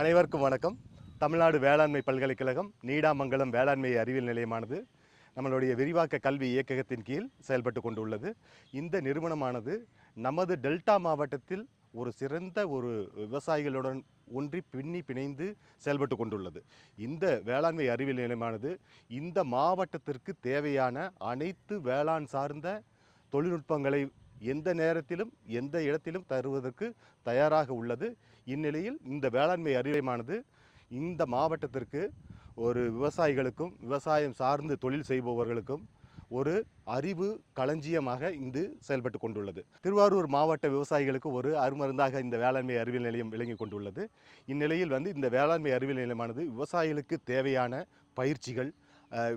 அனைவருக்கும் வணக்கம். தமிழ்நாடு வேளாண்மை பல்கலைக்கழகம் நீடாமங்கலம் வேளாண்மை அறிவியல் நிலையமானது நம்மளுடைய விரிவாக்க கல்வி இயக்ககத்தின் கீழ் செயல்பட்டு கொண்டுள்ளது. இந்த நிறுவனமானது நமது டெல்டா மாவட்டத்தில் ஒரு சிறந்த விவசாயிகளுடன் ஒன்றி பிணைந்து செயல்பட்டு கொண்டுள்ளது. இந்த வேளாண்மை அறிவியல் நிலையமானது இந்த மாவட்டத்திற்கு தேவையான அனைத்து வேளாண் சார்ந்த தொழில்நுட்பங்களை எந்த நேரத்திலும் எந்த இடத்திலும் தருவதற்கு தயாராக உள்ளது. இந்நிலையில் இந்த வேளாண்மை அறிவியலானது இந்த மாவட்டத்திற்கு ஒரு விவசாயிகளுக்கும் விவசாயம் சார்ந்து தொழில் செய்பவர்களுக்கும் ஒரு அறிவு களஞ்சியமாக இங்கு செயல்பட்டு கொண்டுள்ளது. திருவாரூர் மாவட்ட விவசாயிகளுக்கு ஒரு அருமருந்தாக இந்த வேளாண்மை அறிவியல் நிலையம் விளங்கி கொண்டுள்ளது. இந்நிலையில் இந்த வேளாண்மை அறிவியல் நிலையமானது விவசாயிகளுக்கு தேவையான பயிற்சிகள்,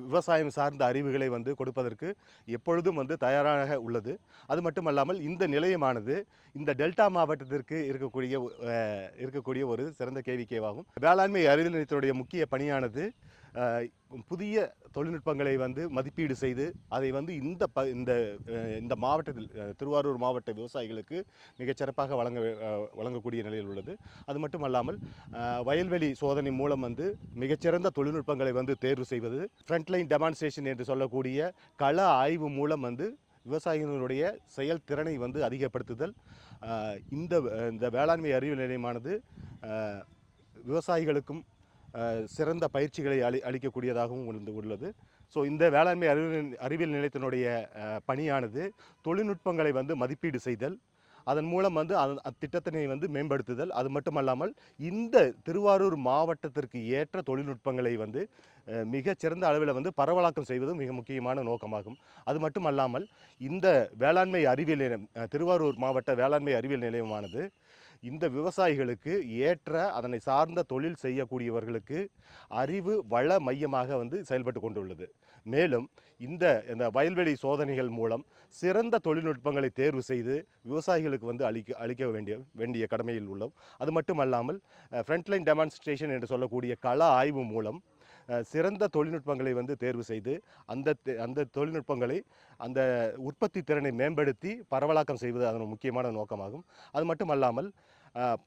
விவசாயம் சார்ந்த அறிவுகளை கொடுப்பதற்கு எப்பொழுதும் தயாராக உள்ளது. அது மட்டுமல்லாமல் இந்த நிலையமானது இந்த டெல்டா மாவட்டத்திற்கு இருக்கக்கூடிய ஒரு சிறந்த கேவிக்கையாகும். வேளாண்மை அறிவியல் நிலையத்தினுடைய முக்கிய பணியானது புதிய தொழில்நுட்பங்களை மதிப்பீடு செய்து அதை இந்த மாவட்டத்தில் திருவாரூர் மாவட்ட விவசாயிகளுக்கு மிகச்சிறப்பாக வழங்கக்கூடிய நிலையில் உள்ளது. அது மட்டுமல்லாமல் வயல்வெளி சோதனை மூலம் மிகச்சிறந்த தொழில்நுட்பங்களை தேர்வு செய்வது, ஃப்ரண்ட்லைன் டெமான்ஸ்ட்ரேஷன் என்று சொல்லக்கூடிய கள ஆய்வு மூலம் விவசாயிகளுடைய செயல்திறனை அதிகப்படுத்துதல். இந்த வேளாண்மை அறிவியல் நிலையமானது விவசாயிகளுக்கும் சிறந்த பயிற்சிகளை அளிக்கக்கூடியதாகவும் உள்ளது. ஸோ இந்த வேளாண்மை அறிவியல் நிலையத்தினுடைய பணியானது தொழில்நுட்பங்களை மதிப்பீடு செய்தல், அதன் மூலம் அத்திட்டத்தினை மேம்படுத்துதல். அது மட்டுமல்லாமல் இந்த திருவாரூர் மாவட்டத்திற்கு ஏற்ற தொழில்நுட்பங்களை மிகச்சிறந்த அளவில் பரவலாக்கம் செய்வது மிக முக்கியமான நோக்கமாகும். அது மட்டுமல்லாமல் இந்த வேளாண்மை அறிவியல் நிலையம், திருவாரூர் மாவட்ட வேளாண்மை அறிவியல் நிலையமானது இந்த விவசாயிகளுக்கு ஏற்ற அதனை சார்ந்த தொழில் செய்யக்கூடியவர்களுக்கு அறிவு வள மையமாக செயல்பட்டு கொண்டுள்ளது. மேலும் இந்த வயல்வெளி சோதனைகள் மூலம் சிறந்த தொழில்நுட்பங்களை தேர்வு செய்து விவசாயிகளுக்கு அளிக்க வேண்டிய கடமையில் உள்ளோம். அது மட்டுமல்லாமல் ஃப்ரண்ட்லைன் டெமான்ஸ்ட்ரேஷன் என்று சொல்லக்கூடிய கள ஆய்வு மூலம் சிறந்த தொழில்நுட்பங்களை தேர்வு செய்து அந்த தொழில்நுட்பங்களை அந்த உற்பத்தி திறனை மேம்படுத்தி பரவலாக்கம் செய்வது அதன் முக்கியமான நோக்கமாகும். அது மட்டுமல்லாமல்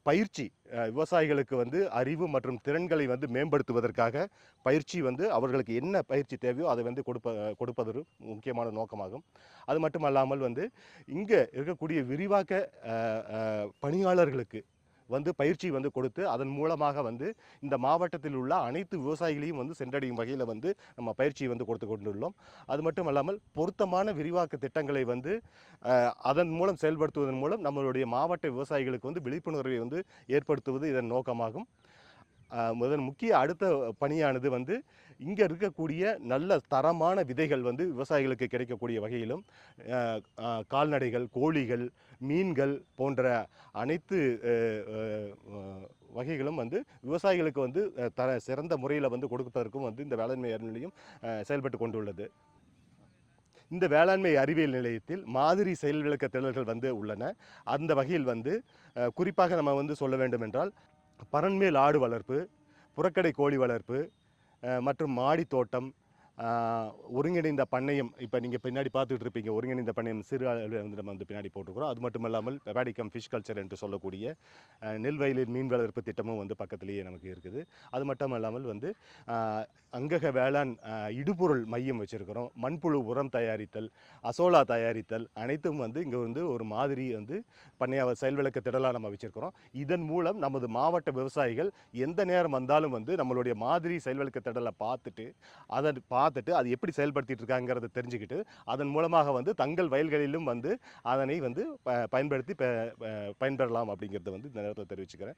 பயிற்சி, விவசாயிகளுக்கு அறிவு மற்றும் திறன்களை மேம்படுத்துவதற்காக பயிற்சி அவர்களுக்கு என்ன பயிற்சி தேவையோ அதை கொடுப்பது முக்கியமான நோக்கமாகும். அது மட்டுமல்லாமல் இங்கே இருக்கக்கூடிய விரிவாக்க பணியாளர்களுக்கு பயிற்சி கொடுத்து அதன் மூலமாக இந்த மாவட்டத்தில் உள்ள அனைத்து விவசாயிகளையும் சென்றடையும் வகையில் நம்ம பயிற்சி கொடுத்து கொண்டுள்ளோம். அது மட்டும் இல்லாமல் பொருத்தமான விரிவாக்க திட்டங்களை அதன் மூலம் செயல்படுத்துவதன் மூலம் நம்மளுடைய மாவட்ட விவசாயிகளுக்கு விழிப்புணர்வை ஏற்படுத்துவது இதன் நோக்கமாகும். முதல் முக்கிய அடுத்த பணியானது இங்கே இருக்கக்கூடிய நல்ல தரமான விதைகள் விவசாயிகளுக்கு கிடைக்கக்கூடிய வகையிலும் கால்நடைகள், கோழிகள், மீன்கள் போன்ற அனைத்து வகைகளும் விவசாயிகளுக்கு சிறந்த முறையில் கொடுப்பதற்கும் இந்த வேளாண்மை அறிவியல் நிலையம் செயல்பட்டு கொண்டுள்ளது. இந்த வேளாண்மை அறிவியல் நிலையத்தில் மாதிரி செயல் விளக்க திறல்கள் உள்ளன. அந்த வகையில் குறிப்பாக நம்ம சொல்ல வேண்டும் என்றால் பரண்மேல் ஆடு வளர்ப்பு, புறக்கடை கோழி வளர்ப்பு மற்றும் மாடி தோட்டம், ஒருங்கிணைந்த பண்ணையம். இப்போ நீங்கள் பின்னாடி பார்த்துட்டு இருப்பீங்க, ஒருங்கிணைந்த பண்ணையம் சிறு அளவில் நம்ம பின்னாடி போட்டுக்கிறோம். அது மட்டும் இல்லாமல் பெபாடிகம் ஃபிஷ் கல்ச்சர் என்று சொல்லக்கூடிய நெல் வயலில் மீன் வளர்ப்பு திட்டமும் பக்கத்திலேயே நமக்கு இருக்குது. அது மட்டும் இல்லாமல் அங்கக வேளாண் இடுபொருள் மையம் வச்சுருக்கிறோம். மண்புழு உரம் தயாரித்தல், அசோலா தயாரித்தல் அனைத்தும் இங்கே ஒரு மாதிரி பண்ணைய செயல் விளக்க திடலாக நம்ம வச்சுருக்கிறோம். இதன் மூலம் நமது மாவட்ட விவசாயிகள் எந்த நேரம் வந்தாலும் நம்மளுடைய மாதிரி செயல் விளக்க திடலை பார்த்துட்டு அது எப்படி செயல்படுத்திட்டு இருக்காங்கிறத தெரிஞ்சுக்கிட்டு அதன் மூலமாக தங்கள் வயல்களிலும் அதனை பயன்படுத்தி பயன்பெறலாம் அப்படிங்கிறத இந்த நேரத்தில் தெரிவிச்சுக்கிறேன்.